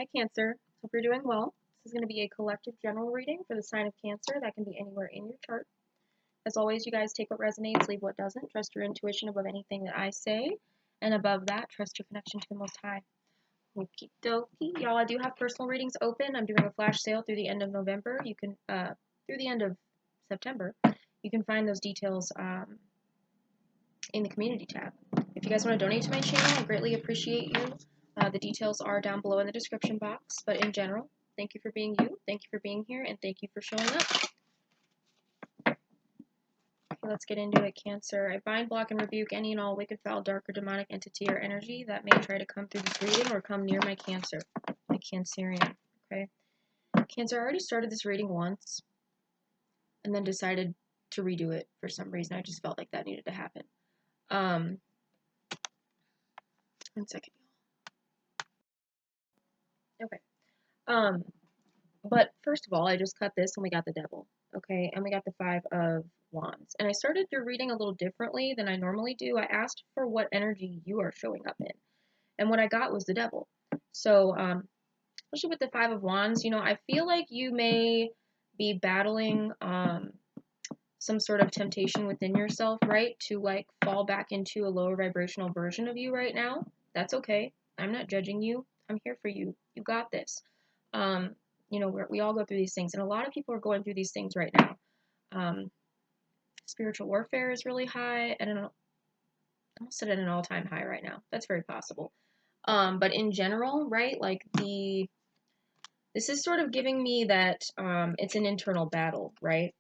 Hi Cancer, hope you're doing well. This is going to be a collective general reading for the sign of Cancer. That can be anywhere in your chart. As always, you guys take what resonates, leave what doesn't. Trust your intuition above anything that I say. And above that, trust your connection to the Most High. Okie dokie. Y'all, I do have personal readings open. I'm doing a flash sale through the end of November. You can, through the end of September. You can find those details in the community tab. If you guys want to donate to my channel, I greatly appreciate you. The details are down below in the description box, but in general, thank you for being you, thank you for being here, and thank you for showing up. Okay, let's get into it, Cancer. I bind, block, and rebuke any and all wicked, foul, dark, or demonic entity or energy that may try to come through this reading or come near my Cancer, my Cancerian, okay? Cancer, I already started this reading once, and then decided to redo it for some reason. I just felt like that needed to happen. 1 second. Okay. But first of all, I just cut this and we got the devil, okay? And we got the 5 of Wands. And I started your reading a little differently than I normally do. I asked for what energy you are showing up in. And what I got was the devil. So, especially with the 5 of Wands, you know, I feel like you may be battling some sort of temptation within yourself, right? To like fall back into a lower vibrational version of you right now. That's okay. I'm not judging you. I'm here for you. You got this. You know, we all go through these things, and a lot of people are going through these things right now. Spiritual warfare is really high, and almost at an all-time high right now. That's very possible. But in general, right, like this is sort of giving me that it's an internal battle, right?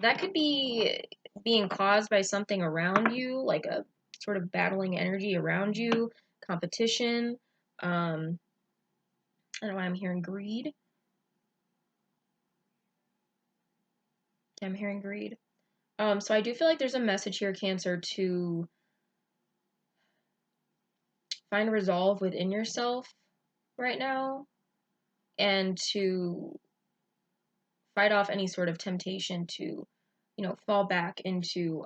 That could be being caused by something around you, like a sort of battling energy around you, competition. I don't know why I'm hearing greed. I'm hearing greed. So I do feel like there's a message here, Cancer, to find resolve within yourself right now and to fight off any sort of temptation to, you know, fall back into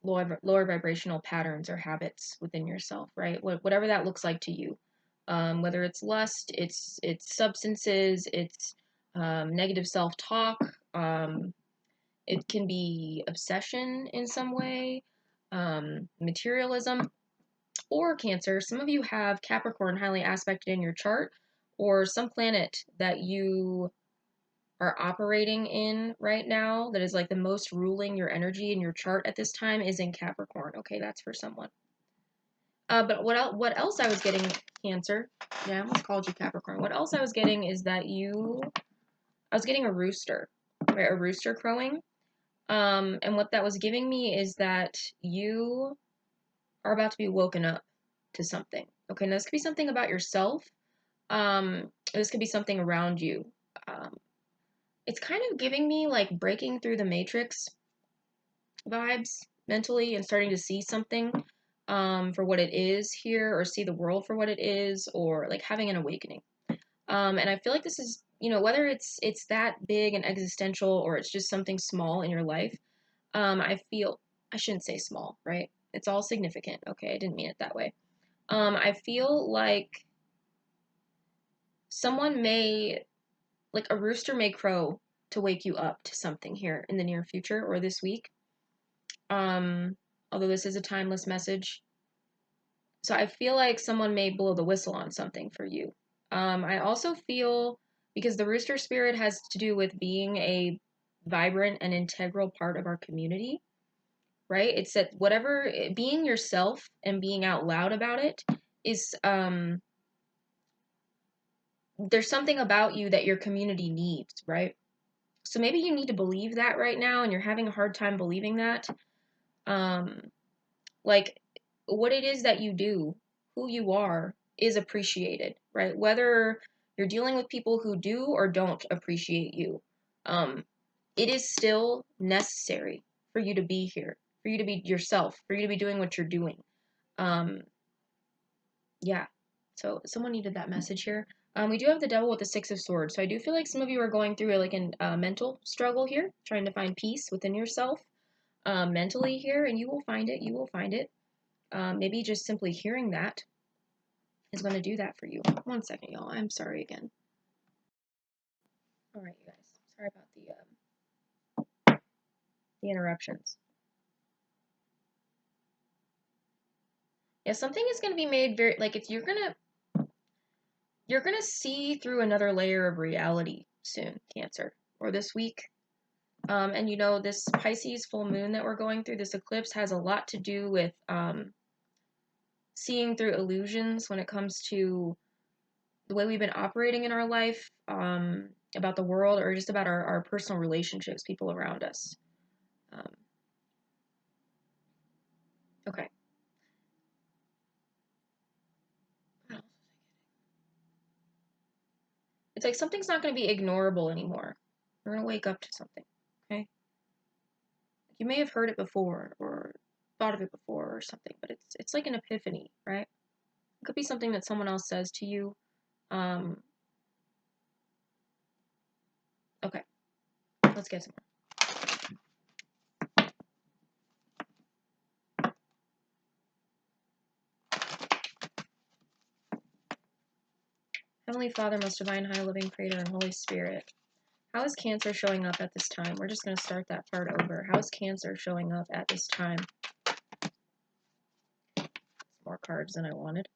lower vibrational patterns or habits within yourself, right? Whatever that looks like to you. Whether it's lust, it's substances, it's negative self-talk, it can be obsession in some way, materialism, or Cancer. Some of you have Capricorn highly aspected in your chart, or some planet that you are operating in right now that is like the most ruling your energy in your chart at this time is in Capricorn. Okay, that's for someone. But what else I was getting, Cancer? Yeah, I almost called you Capricorn. What else I was getting is that I was getting a rooster, right? A rooster crowing. And what that was giving me is that you are about to be woken up to something. Okay, now this could be something about yourself. This could be something around you. It's kind of giving me like breaking through the matrix vibes mentally and starting to see something for what it is here, or see the world for what it is, or like having an awakening. And I feel like this is, you know, whether it's that big and existential or it's just something small in your life. I shouldn't say small, right? It's all significant. Okay, I didn't mean it that way. I feel like a rooster may crow to wake you up to something here in the near future or this week. Although this is a timeless message. So I feel like someone may blow the whistle on something for you. I also feel, because the rooster spirit has to do with being a vibrant and integral part of our community, right? It's that whatever, being yourself and being out loud about it is, there's something about you that your community needs, right? So maybe you need to believe that right now and you're having a hard time believing that. Like what it is that you do, who you are, is appreciated, right? Whether you're dealing with people who do or don't appreciate you, it is still necessary for you to be here, for you to be yourself, for you to be doing what you're doing. Yeah. So someone needed that message here. We do have the devil with the 6 of Swords. So I do feel like some of you are going through like a mental struggle here, trying to find peace within yourself mentally here, and you will find it. You will find it. Maybe just simply hearing that is going to do that for you. 1 second, y'all. I'm sorry again. All right, you guys. Sorry about the interruptions. Yeah, something is going to be made very, like, if you're going to see through another layer of reality soon, Cancer, or this week. And you know, this Pisces full moon that we're going through, this eclipse, has a lot to do with seeing through illusions when it comes to the way we've been operating in our life, about the world, or just about our personal relationships, people around us. Okay. It's like something's not going to be ignorable anymore. We're going to wake up to something, okay? You may have heard it before or thought of it before or something, but it's like an epiphany, right? It could be something that someone else says to you. Okay, let's get some more. Heavenly Father, most divine, high living creator, and Holy Spirit. How is Cancer showing up at this time? We're just going to start that part over. How is Cancer showing up at this time? More cards than I wanted.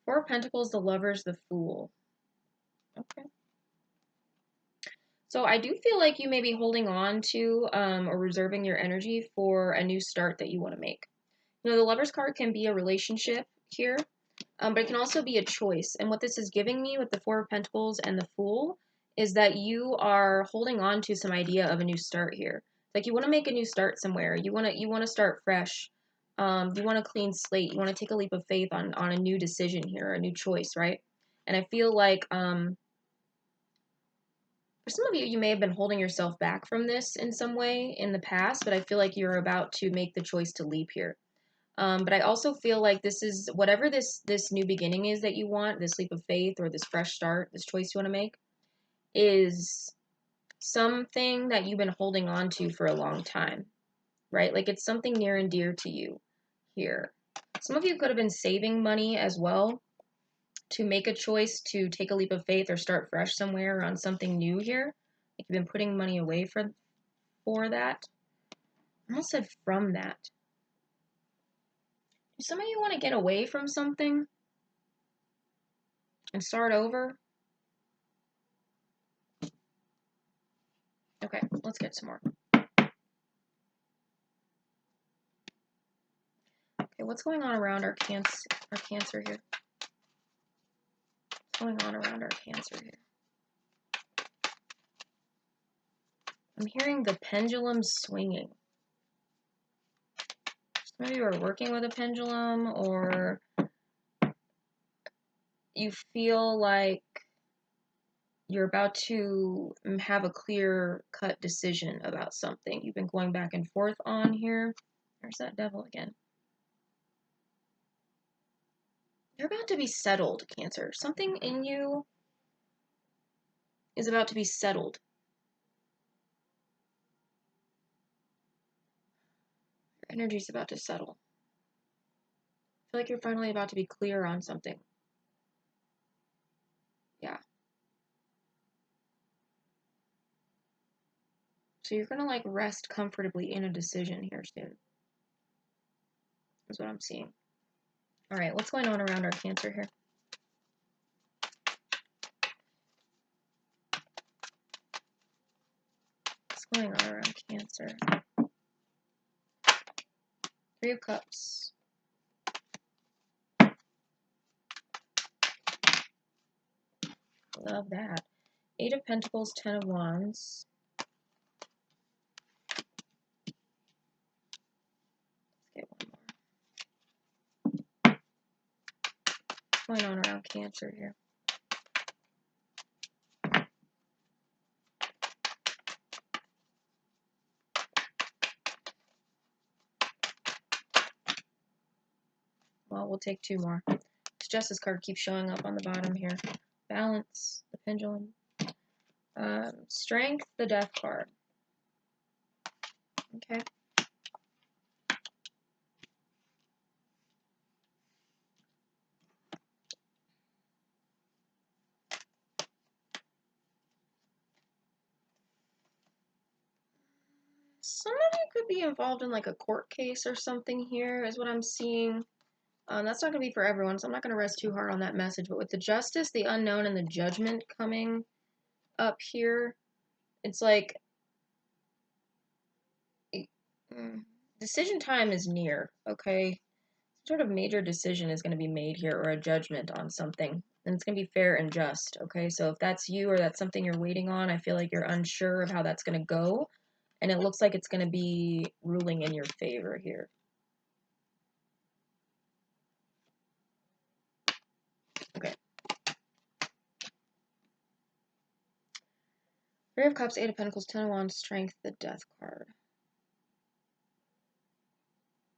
Four of Pentacles, the Lovers, the Fool. Okay. So I do feel like you may be holding on to or reserving your energy for a new start that you want to make. You know, the Lover's card can be a relationship here, but it can also be a choice. And what this is giving me with the Four of Pentacles and the Fool is that you are holding on to some idea of a new start here. Like you want to make a new start somewhere. You want to start fresh. You want a clean slate. You want to take a leap of faith on a new decision here, a new choice, right? And I feel like for some of you, you may have been holding yourself back from this in some way in the past, but I feel like you're about to make the choice to leap here. But I also feel like this is, whatever this new beginning is that you want, this leap of faith or this fresh start, this choice you want to make, is something that you've been holding on to for a long time, right? Like it's something near and dear to you here. Some of you could have been saving money as well to make a choice to take a leap of faith or start fresh somewhere on something new here. Like you've been putting money away for that. I almost said from that. Do some of you want to get away from something and start over? Okay, let's get some more. Okay, what's going on around our Cancer here? What's going on around our Cancer here? I'm hearing the pendulum swinging. Some of you are working with a pendulum, or you feel like you're about to have a clear-cut decision about something you've been going back and forth on here. There's that devil again. You're about to be settled, Cancer. Something in you is about to be settled. Your energy's about to settle. I feel like you're finally about to be clear on something. Yeah. So you're gonna like rest comfortably in a decision here soon. Is what I'm seeing. All right, what's going on around our Cancer here? What's going on around Cancer? Three of Cups. Love that. Eight of Pentacles, Ten of Wands. Let's get one more. What's going on around Cancer here? Well, we'll take two more. This Justice card keeps showing up on the bottom here. Balance, the Pendulum. Strength, the Death card. Okay. Some of you could be involved in like a court case or something here, is what I'm seeing. That's not going to be for everyone, so I'm not going to rest too hard on that message. But with the justice, the unknown, and the judgment coming up here, it's like decision time is near, okay? Some sort of major decision is going to be made here, or a judgment on something. And it's going to be fair and just, okay? So if that's you or that's something you're waiting on, I feel like you're unsure of how that's going to go. And it looks like it's going to be ruling in your favor here. Okay. Three of Cups, Eight of Pentacles, Ten of Wands, Strength, the Death card.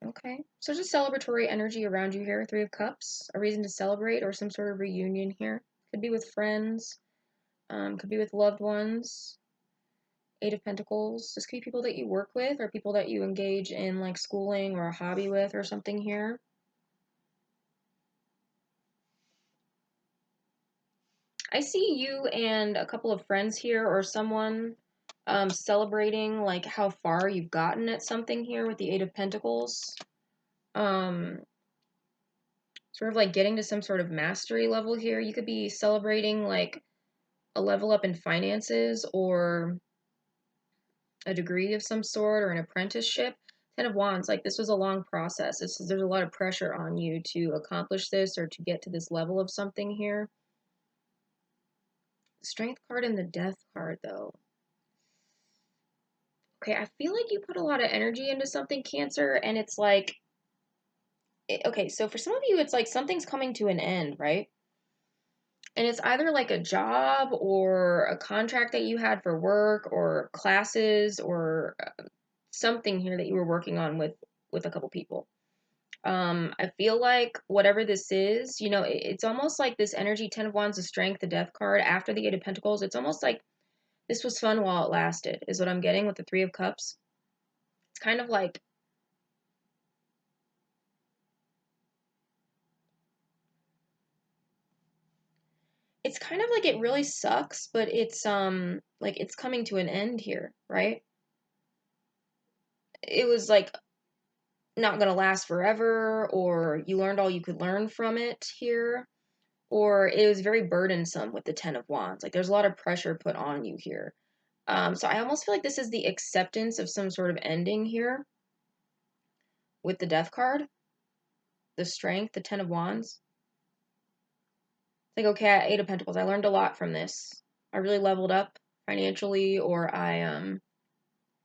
Okay, so just celebratory energy around you here. Three of Cups, a reason to celebrate or some sort of reunion here. Could be with friends, could be with loved ones. Eight of Pentacles, this could be people that you work with or people that you engage in like schooling or a hobby with or something here. I see you and a couple of friends here or someone celebrating like how far you've gotten at something here with the Eight of Pentacles. Sort of like getting to some sort of mastery level here. You could be celebrating like a level up in finances or a degree of some sort or an apprenticeship. Ten of Wands, like this was a long process. There's a lot of pressure on you to accomplish this or to get to this level of something here. Strength card and the Death card though. Okay, I feel like you put a lot of energy into something, Cancer, and it's like, okay, so for some of you, it's like something's coming to an end, right? And it's either like a job or a contract that you had for work or classes or something here that you were working on with a couple people. I feel like whatever this is, you know, it's almost like this energy, Ten of Wands, the Strength, the Death card, after the Eight of Pentacles, it's almost like this was fun while it lasted, is what I'm getting with the Three of Cups. It's kind of like, it's kind of like it really sucks, but it's like it's coming to an end here, right? It was like not going to last forever, or you learned all you could learn from it here, or it was very burdensome with the Ten of Wands. Like there's a lot of pressure put on you here. So I almost feel like this is the acceptance of some sort of ending here with the Death card, the Strength, the Ten of Wands. It's like, okay, Eight of Pentacles, I learned a lot from this. I really leveled up financially, or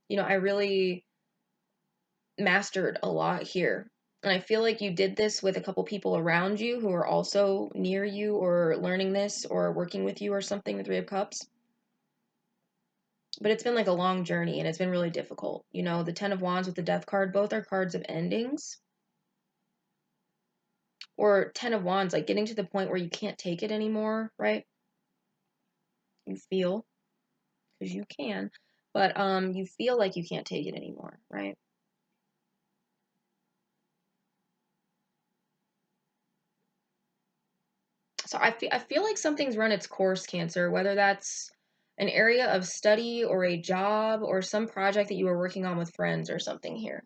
you know, I really mastered a lot here. And I feel like you did this with a couple people around you who are also near you or learning this or working with you or something, the Three of Cups. But it's been like a long journey and it's been really difficult. You know, the Ten of Wands with the Death card, both are cards of endings. Or Ten of Wands, like getting to the point where you can't take it anymore, right? You feel, because you can, but you feel like you can't take it anymore, right? So I feel like something's run its course, Cancer, whether that's an area of study or a job or some project that you were working on with friends or something here.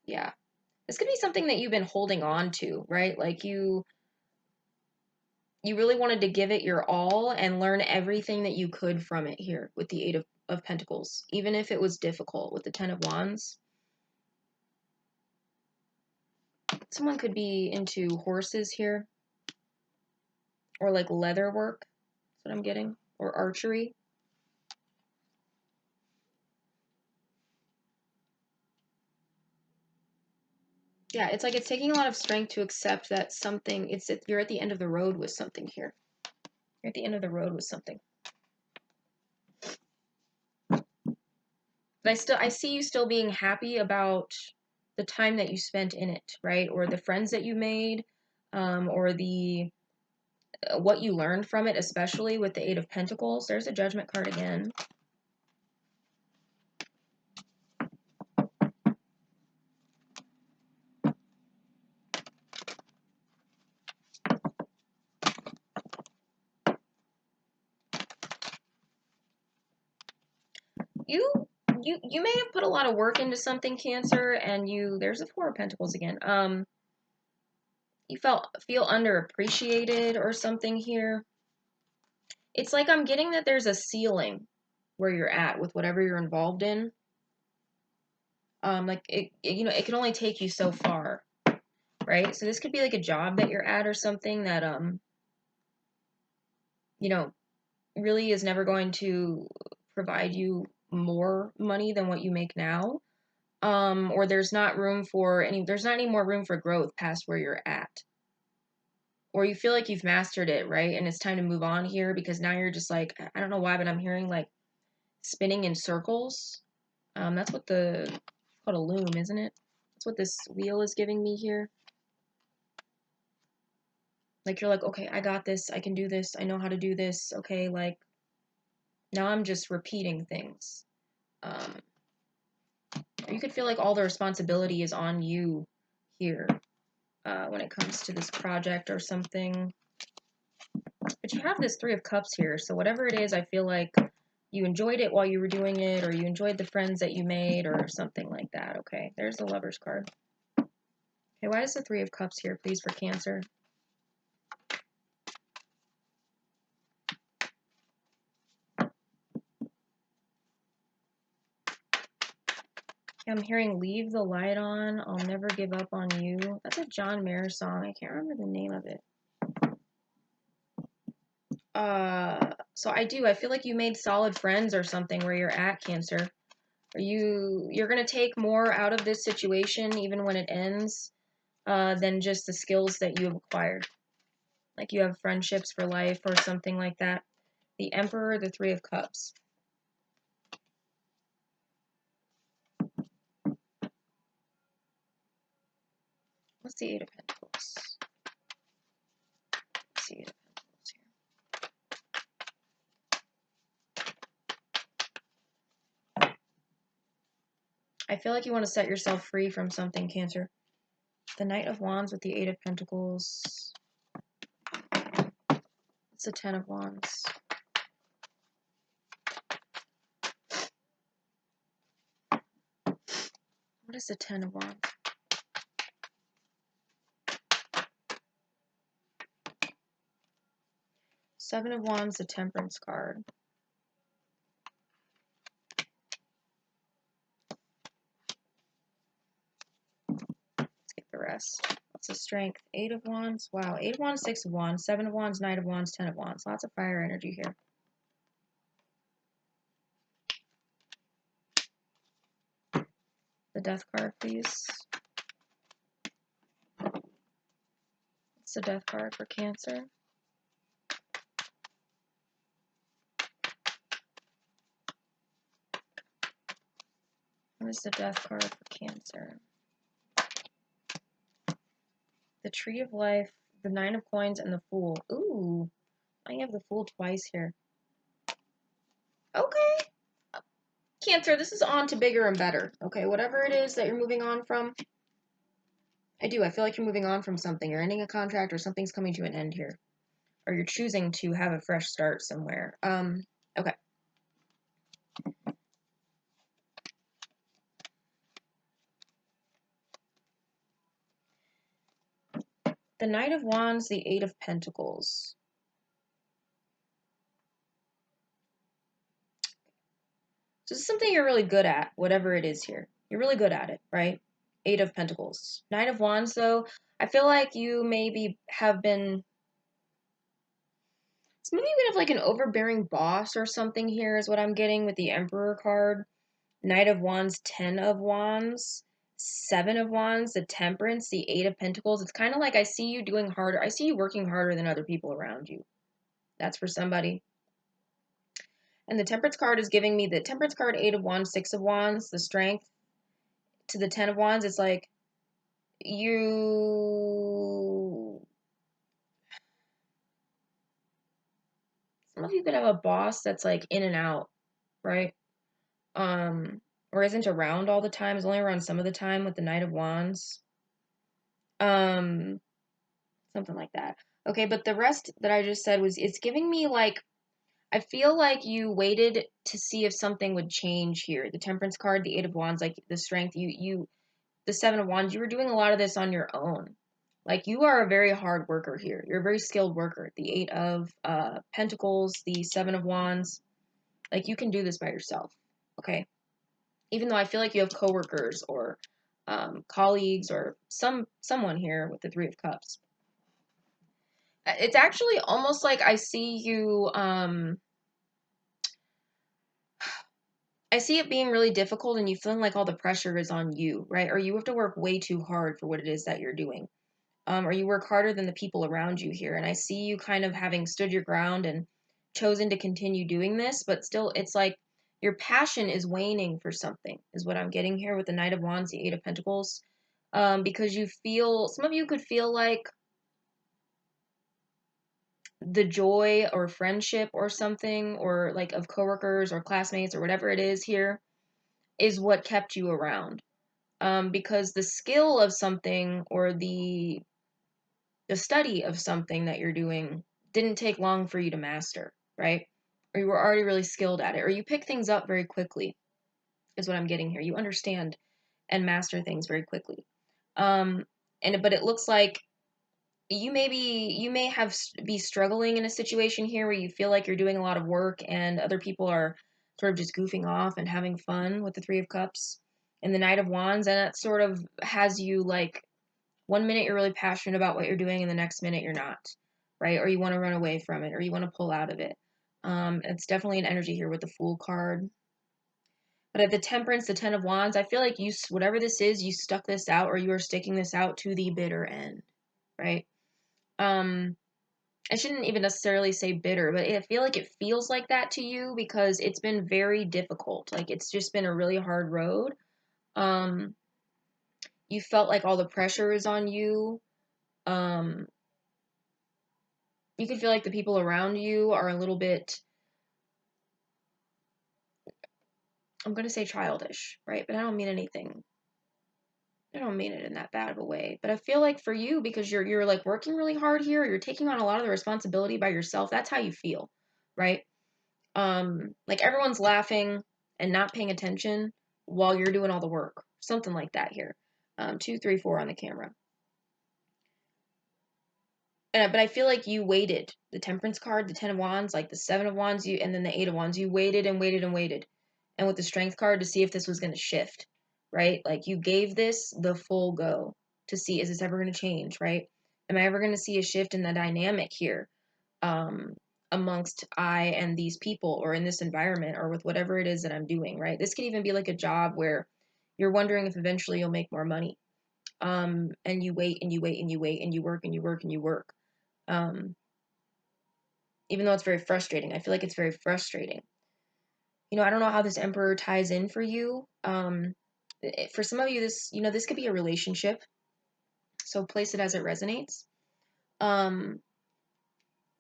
Yeah. This could be something that you've been holding on to, right? Like you really wanted to give it your all and learn everything that you could from it here with the Eight of Pentacles, even if it was difficult with the Ten of Wands. Someone could be into horses here or like leather work. That's what I'm getting. Or archery. Yeah, it's like it's taking a lot of strength to accept that something, you're at the end of the road with something here. You're at the end of the road with something. But I see you still being happy about the time that you spent in it, right? Or the friends that you made, or the what you learned from it, especially with the Eight of Pentacles. There's a Judgment card again. you may have put a lot of work into something, Cancer, and there's the Four of Pentacles again. You feel underappreciated or something here. It's like I'm getting that there's a ceiling where you're at with whatever you're involved in. Like it can only take you so far, right? So this could be like a job that you're at or something that really is never going to provide you more money than what you make now. Or there's not any more room for growth past where you're at. Or you feel like you've mastered it, right? And it's time to move on here because now you're just like, I don't know why, but I'm hearing like spinning in circles. That's what it's called a loom, isn't it? That's what this wheel is giving me here. Like you're like, okay, I got this. I can do this. I know how to do this. Okay, like now I'm just repeating things. Or you could feel like all the responsibility is on you here when it comes to this project or something. But you have this Three of Cups here, so whatever it is, I feel like you enjoyed it while you were doing it, or you enjoyed the friends that you made, or something like that. Okay, there's the Lover's card. Okay, why is the Three of Cups here, please, for Cancer? I'm hearing Leave the Light On, I'll Never Give Up on You. That's a John Mayer song. I can't remember the name of it. So I feel like you made solid friends or something where you're at, Cancer. You're gonna take more out of this situation even when it ends than just the skills that you have acquired. Like you have friendships for life or something like that. The Emperor, the Three of Cups. What's the Eight of Pentacles? What's the Eight of Pentacles here? I feel like you want to set yourself free from something, Cancer. The Knight of Wands with the Eight of Pentacles. It's the Ten of Wands. What is the Ten of Wands? Seven of Wands, the Temperance card. Let's get the rest. What's the Strength? Eight of Wands. Wow. Eight of Wands, Six of Wands, Seven of Wands, Knight of Wands, Ten of Wands. Lots of fire energy here. The Death card, please. What's the Death card for Cancer? What is the Death card for Cancer? The Tree of Life, the Nine of Coins, and the Fool. Ooh, I have the Fool twice here. Okay. Cancer, this is on to bigger and better. Okay, whatever it is that you're moving on from. I feel like you're moving on from something. You're ending a contract or something's coming to an end here. Or you're choosing to have a fresh start somewhere. Okay. The Knight of Wands, the Eight of Pentacles. So this is something you're really good at, whatever it is here. You're really good at it, right? Eight of Pentacles. Nine of Wands, though, I feel like you maybe have been... So maybe you have like an overbearing boss or something here is what I'm getting with the Emperor card. Knight of Wands, Ten of Wands, Seven of Wands, the Temperance, the Eight of Pentacles. It's kind of like I see you doing harder. I see you working harder than other people around you. That's for somebody. And the Temperance card is giving me the Temperance card, Eight of Wands, Six of Wands, the Strength to the Ten of Wands. It's like some of you could have a boss that's like in and out, right? Or isn't around all the time, is only around some of the time with the Knight of Wands. Something like that. Okay, but the rest that I just said it's giving me like, I feel like you waited to see if something would change here. The Temperance card, the Eight of Wands, like the Strength, the Seven of Wands, you were doing a lot of this on your own. Like you are a very hard worker here. You're a very skilled worker. The Eight of Pentacles, the Seven of Wands, like you can do this by yourself. Okay. Even though I feel like you have coworkers or colleagues or someone here with the Three of Cups. It's actually almost like I see you. I see it being really difficult, and you feeling like all the pressure is on you, right? Or you have to work way too hard for what it is that you're doing. Or you work harder than the people around you here. And I see you kind of having stood your ground and chosen to continue doing this, but still, it's like your passion is waning for something, is what I'm getting here with the Knight of Wands, the Eight of Pentacles. Because you feel, some of you could feel like the joy or friendship or something, or like of coworkers or classmates or whatever it is here, is what kept you around. Because the skill of something or the study of something that you're doing didn't take long for you to master, right? Or you were already really skilled at it, or you pick things up very quickly, is what I'm getting here. You understand and master things very quickly. But it looks like you may have be struggling in a situation here where you feel like you're doing a lot of work and other people are sort of just goofing off and having fun with the Three of Cups and the Knight of Wands, and that sort of has you like, one minute you're really passionate about what you're doing and the next minute you're not, right? Or you want to run away from it or you want to pull out of it. It's definitely an energy here with the Fool card. But at the Temperance, the Ten of Wands, I feel like you, whatever this is, you stuck this out or you are sticking this out to the bitter end, right? I shouldn't even necessarily say bitter, but I feel like it feels like that to you because it's been very difficult. Like it's just been a really hard road. Um, you felt like all the pressure is on you. Um, you can feel like the people around you are a little bit, I'm going to say childish, right? But I don't mean anything. I don't mean it in that bad of a way. But I feel like for you, because you're like working really hard here, you're taking on a lot of the responsibility by yourself. That's how you feel, right? Like everyone's laughing and not paying attention while you're doing all the work. Something like that here. 2, 3, 4 on the camera. But I feel like you waited. The Temperance card, the Ten of Wands, like the Seven of Wands, and then the Eight of Wands. You waited and waited and waited. And with the Strength card to see if this was going to shift, right? Like you gave this the full go to see, is this ever going to change, right? Am I ever going to see a shift in the dynamic here um, amongst I and these people or in this environment or with whatever it is that I'm doing, right? This could even be like a job where you're wondering if eventually you'll make more money. And you wait and you wait and you wait and you work and you work and you work. Um, Even though it's very frustrating. I feel like it's very frustrating. I don't know how this Emperor ties in for you. For some of you, this could be a relationship. So place it as it resonates. Um,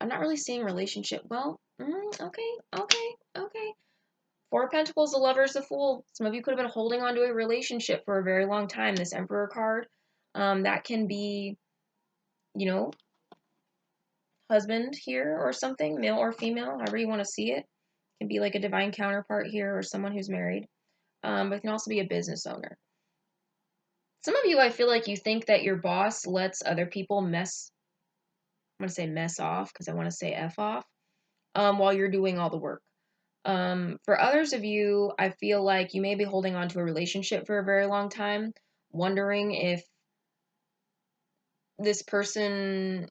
I'm not really seeing relationship. Well, okay. Four of Pentacles, the Lovers, the Fool. Some of you could have been holding on to a relationship for a very long time. This Emperor card, that can be, you know, husband here or something, male or female, however you want to see it. It can be like a divine counterpart here or someone who's married. But it can also be a business owner. Some of you, I feel like you think that your boss lets other people I'm going to say mess off because I want to say F off, while you're doing all the work. For others of you, I feel like you may be holding on to a relationship for a very long time, wondering if this person,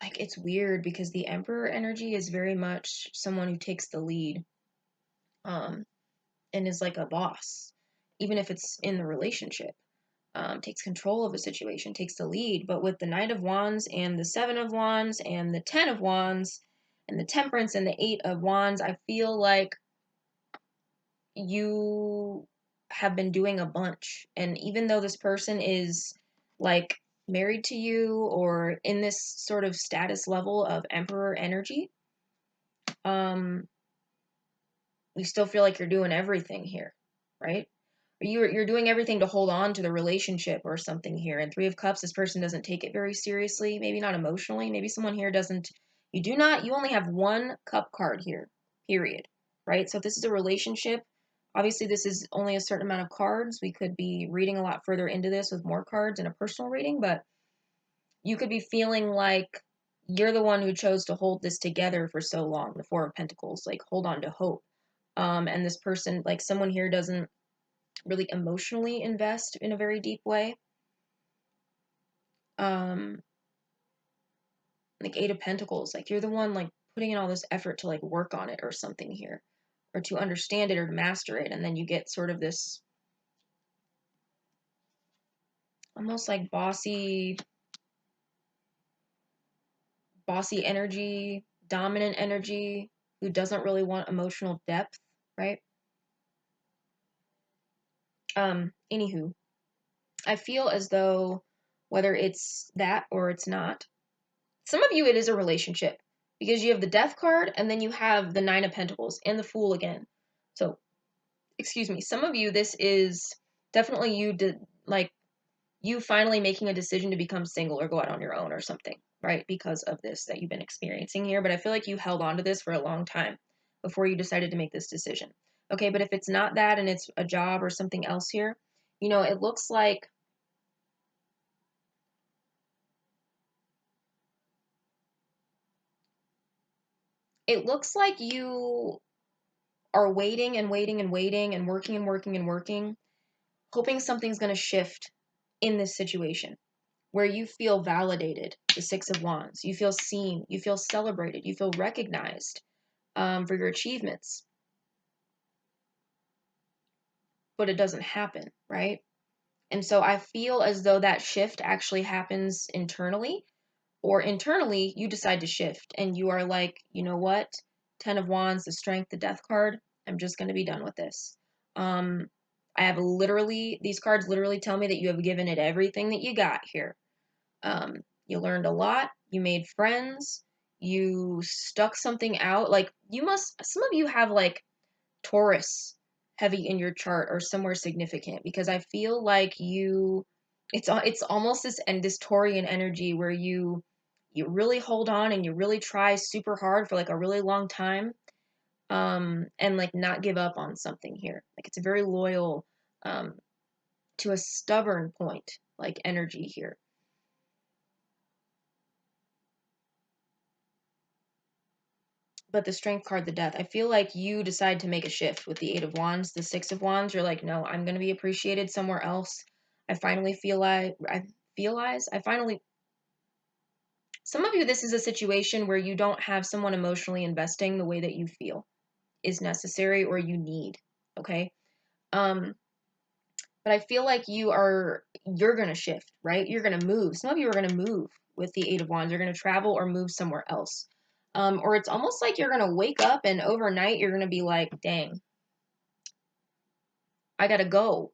like, it's weird because the Emperor energy is very much someone who takes the lead, um, and is like a boss, even if it's in the relationship. Takes control of a situation, takes the lead. But with the Knight of Wands and the Seven of Wands and the Ten of Wands and the Temperance and the Eight of Wands, I feel like you have been doing a bunch. And even though this person is like married to you or in this sort of status level of Emperor energy, you still feel like you're doing everything here, right? you're doing everything to hold on to the relationship or something here. And Three of Cups, this person doesn't take it very seriously, maybe not emotionally. Maybe someone here doesn't. You only have one cup card here, period. Right? So if this is a relationship, obviously this is only a certain amount of cards. We could be reading a lot further into this with more cards in a personal reading, but you could be feeling like you're the one who chose to hold this together for so long. The Four of Pentacles, like hold on to hope. And this person, like someone here doesn't really emotionally invest in a very deep way. Like Eight of Pentacles, like you're the one like putting in all this effort to like work on it or something here, or to understand it or to master it, and then you get sort of this almost like bossy energy, dominant energy, who doesn't really want emotional depth, right? Anywho, I feel as though whether it's that or it's not, some of you it is a relationship because you have the Death card and then you have the Nine of Pentacles and the Fool again. So, excuse me, some of you this is definitely you finally making a decision to become single or go out on your own or something, right? Because of this that you've been experiencing here, but I feel like you held on to this for a long time before you decided to make this decision. Okay, but if it's not that and it's a job or something else here, it looks like you are waiting and waiting and waiting and working and working and working, hoping something's going to shift in this situation where you feel validated, the Six of Wands. You feel seen, you feel celebrated, you feel recognized for your achievements. But it doesn't happen, right? And so I feel as though that shift actually happens internally, or internally you decide to shift and you are like, you know what? Ten of Wands, the Strength, the Death card. I'm just going to be done with this. I have these cards literally tell me that you have given it everything that you got here. You learned a lot. You made friends. You stuck something out. Like some of you have like Taurus heavy in your chart or somewhere significant, because I feel like it's almost this Taurian energy where you really hold on and you really try super hard for like a really long time, and like not give up on something here. Like it's a very loyal, to a stubborn point, like energy here. But the Strength card, the Death, I feel like you decide to make a shift with the Eight of Wands, the Six of Wands. You're like, no, I'm going to be appreciated somewhere else. I finally some of you, this is a situation where you don't have someone emotionally investing the way that you feel is necessary or you need. Okay. But I feel like you're going to shift, right? You're going to move. Some of you are going to move with the Eight of Wands. You're going to travel or move somewhere else. Or it's almost like you're going to wake up and overnight you're going to be like, dang, I got to go.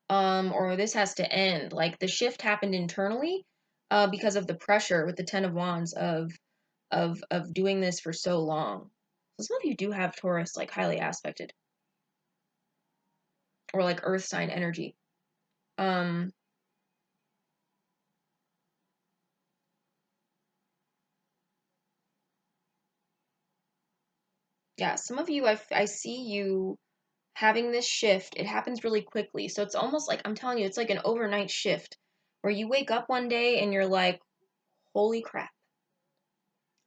Or this has to end. Like the shift happened internally, because of the pressure with the Ten of Wands of doing this for so long. So some of you do have Taurus like highly aspected or like earth sign energy. Um, yeah, some of you, I see you having this shift. It happens really quickly. So it's almost like, I'm telling you, it's like an overnight shift where you wake up one day and you're like, holy crap,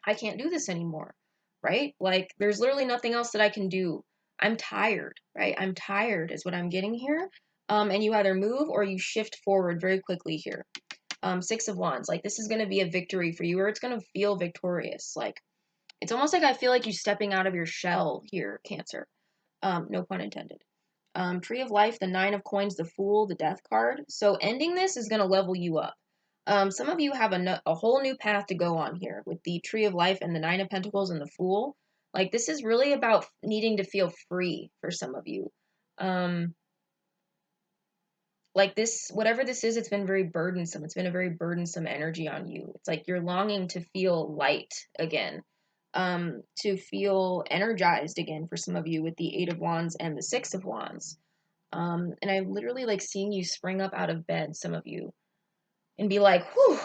I can't do this anymore, right? Like there's literally nothing else that I can do. I'm tired, right? I'm tired is what I'm getting here. And you either move or you shift forward very quickly here. Six of Wands, like this is going to be a victory for you, or it's going to feel victorious. Like it's almost like I feel like you stepping out of your shell here, Cancer. No pun intended. Tree of Life, the Nine of Coins, the Fool, the Death card. So ending this is going to level you up. Some of you have a whole new path to go on here with the Tree of Life and the Nine of Pentacles and the Fool. Like this is really about needing to feel free for some of you. Like this, whatever this is, it's been very burdensome. It's been a very burdensome energy on you. It's like you're longing to feel light again, to feel energized again for some of you with the Eight of Wands and the Six of Wands. And I literally like seeing you spring up out of bed, some of you, and be like, whew,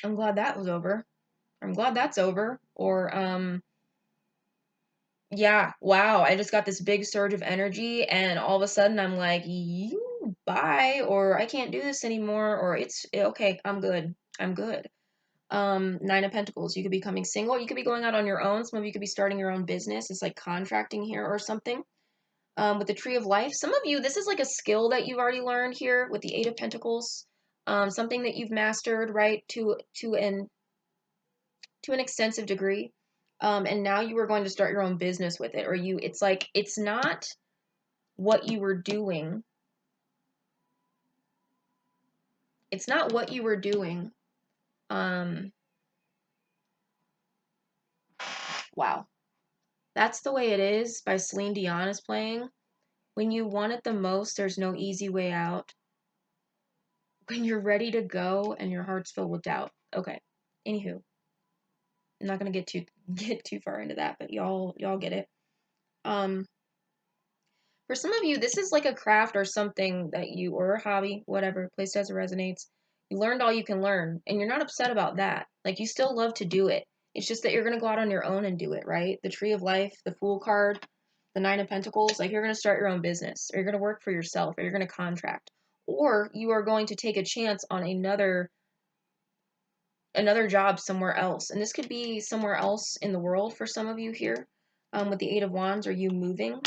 I'm glad that was over. I'm glad that's over. Or, yeah, wow, I just got this big surge of energy, and all of a sudden I'm like, you bye, or I can't do this anymore, or it's okay, I'm good. I'm good. Nine of Pentacles, you could be coming single, you could be going out on your own, some of you could be starting your own business, it's like contracting here or something. With the Tree of Life, some of you, this is like a skill that you've already learned here with the Eight of Pentacles, something that you've mastered, right, to an extensive degree. And now you are going to start your own business with it, or it's like, it's not what you were doing. It's not what you were doing. Wow. That's the Way It Is by Celine Dion is playing. When you want it the most, there's no easy way out. When you're ready to go and your heart's filled with doubt. Okay. Anywho, I'm not gonna get too far into that, but y'all get it. For some of you, this is like a craft or something that you, or a hobby, whatever, place as it resonates. You learned all you can learn, and you're not upset about that. Like, you still love to do it. It's just that you're going to go out on your own and do it, right? The Tree of Life, the Fool card, the Nine of Pentacles, like, you're going to start your own business, or you're going to work for yourself, or you're going to contract. Or you are going to take a chance on another job somewhere else. And this could be somewhere else in the world for some of you here, with the Eight of Wands, or you moving.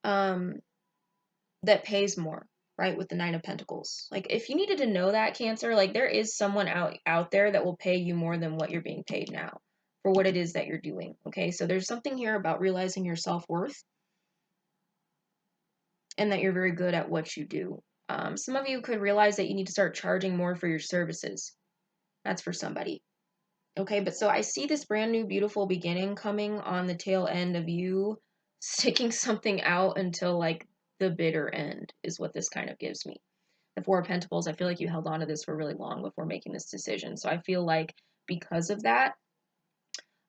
That pays more, right? With the Nine of Pentacles. Like, if you needed to know that, Cancer, like, there is someone out there that will pay you more than what you're being paid now for what it is that you're doing. Okay, so there's something here about realizing your self-worth and that you're very good at what you do. Some of you could realize that you need to start charging more for your services. That's for somebody. Okay, but so I see this brand new beautiful beginning coming on the tail end of you sticking something out until like the bitter end is what this kind of gives me. The Four of Pentacles, I feel like you held on to this for really long before making this decision. So I feel like because of that,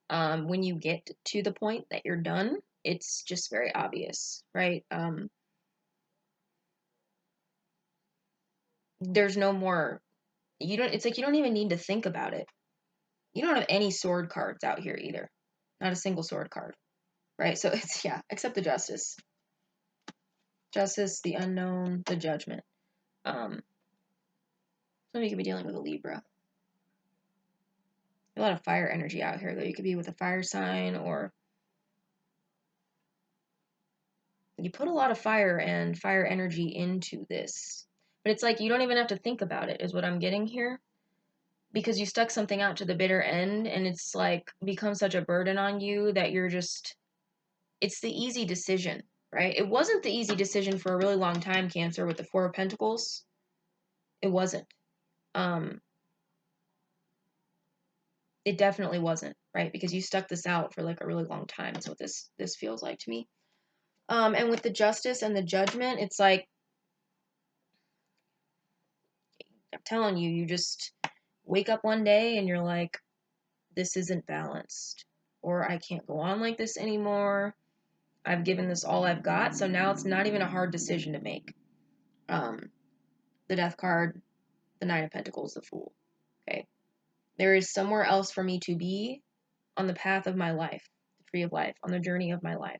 when you get to the point that you're done, it's just very obvious, right? There's no more, it's like you don't even need to think about it. You don't have any sword cards out here either. Not a single sword card, right? So it's, yeah, except the Justice. Justice, the Unknown, the Judgment. Somebody could be dealing with a Libra. A lot of fire energy out here, though. You could be with a fire sign, or you put a lot of fire and fire energy into this. But it's like you don't even have to think about it, is what I'm getting here. Because you stuck something out to the bitter end, and it's like become such a burden on you that you're just, it's the easy decision, right? It wasn't the easy decision for a really long time, Cancer, with the Four of Pentacles. It wasn't. It definitely wasn't, right? Because you stuck this out for like a really long time. That's what this feels like to me. And with the Justice and the Judgment, it's like, I'm telling you, you just wake up one day and you're like, this isn't balanced, or I can't go on like this anymore. I've given this all I've got, so now it's not even a hard decision to make. The Death card, the Nine of Pentacles, the Fool. Okay, there is somewhere else for me to be on the path of my life, the Tree of Life, on the journey of my life.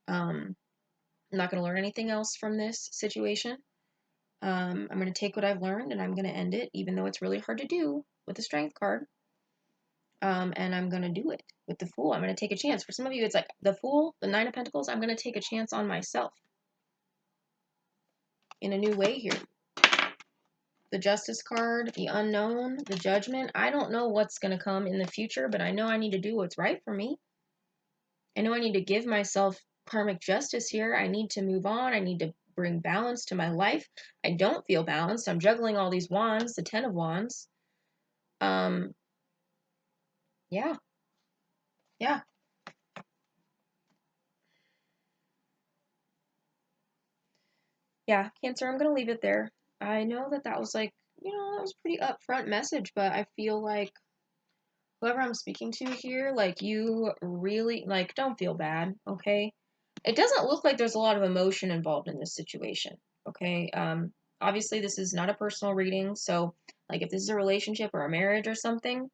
I'm not going to learn anything else from this situation. I'm going to take what I've learned and I'm going to end it, even though it's really hard to do with the Strength card. And I'm going to do it with the Fool. I'm going to take a chance. For some of you, it's like the Fool, the Nine of Pentacles. I'm going to take a chance on myself in a new way here. The Justice card, the Unknown, the Judgment. I don't know what's going to come in the future, but I know I need to do what's right for me. I know I need to give myself karmic justice here. I need to move on. I need to bring balance to my life. I don't feel balanced. I'm juggling all these wands, the Ten of Wands. Yeah. Yeah. Yeah, Cancer, I'm going to leave it there. I know that was like, that was pretty upfront message, but I feel like whoever I'm speaking to here, like, you really, like, don't feel bad, okay? It doesn't look like there's a lot of emotion involved in this situation, okay? Obviously, this is not a personal reading, so, like, if this is a relationship or a marriage or something,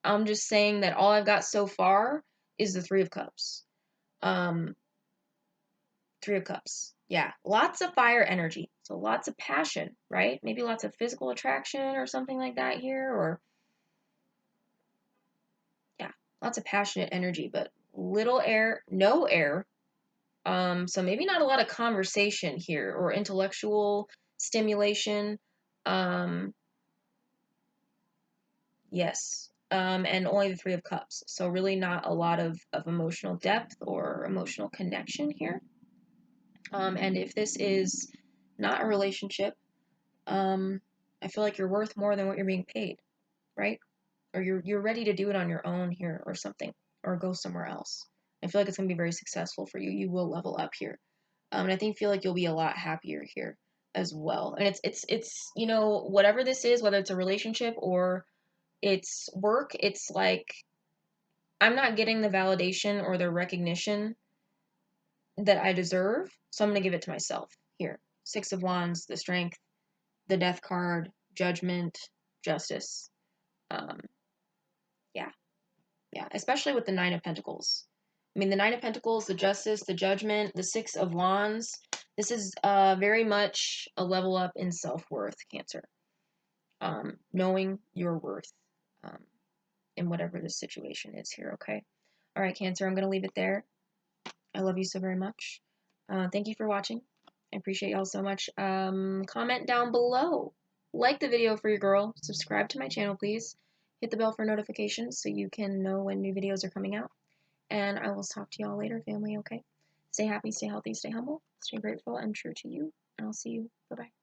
I'm just saying that all I've got so far is the Three of Cups. Um, Three of Cups. Yeah, lots of fire energy, so lots of passion, right? Maybe lots of physical attraction or something like that here, or, yeah, lots of passionate energy, but little air, no air. So maybe not a lot of conversation here or intellectual stimulation. Um, yes. And only the Three of Cups. So really not a lot of emotional depth or emotional connection here. And if this is not a relationship, I feel like you're worth more than what you're being paid, right? Or you're ready to do it on your own here or something, or go somewhere else. I feel like it's gonna be very successful for you. You will level up here. And I think feel like you'll be a lot happier here as well. And it's whatever this is, whether it's a relationship or it's work, it's like I'm not getting the validation or the recognition that I deserve, so I'm gonna give it to myself here. Six of Wands, the Strength, the Death card, Judgment, Justice. Um, yeah, yeah, especially with the Nine of Pentacles. I mean, the Nine of Pentacles, the Justice, the Judgment, the Six of Wands. This is very much a level up in self-worth, Cancer. Knowing your worth in whatever the situation is here, okay? All right, Cancer, I'm going to leave it there. I love you so very much. Thank you for watching. I appreciate y'all so much. Comment down below. Like the video for your girl. Subscribe to my channel, please. Hit the bell for notifications so you can know when new videos are coming out. And I will talk to y'all later, family, okay? Stay happy, stay healthy, stay humble, stay grateful, and true to you. And I'll see you. Bye-bye.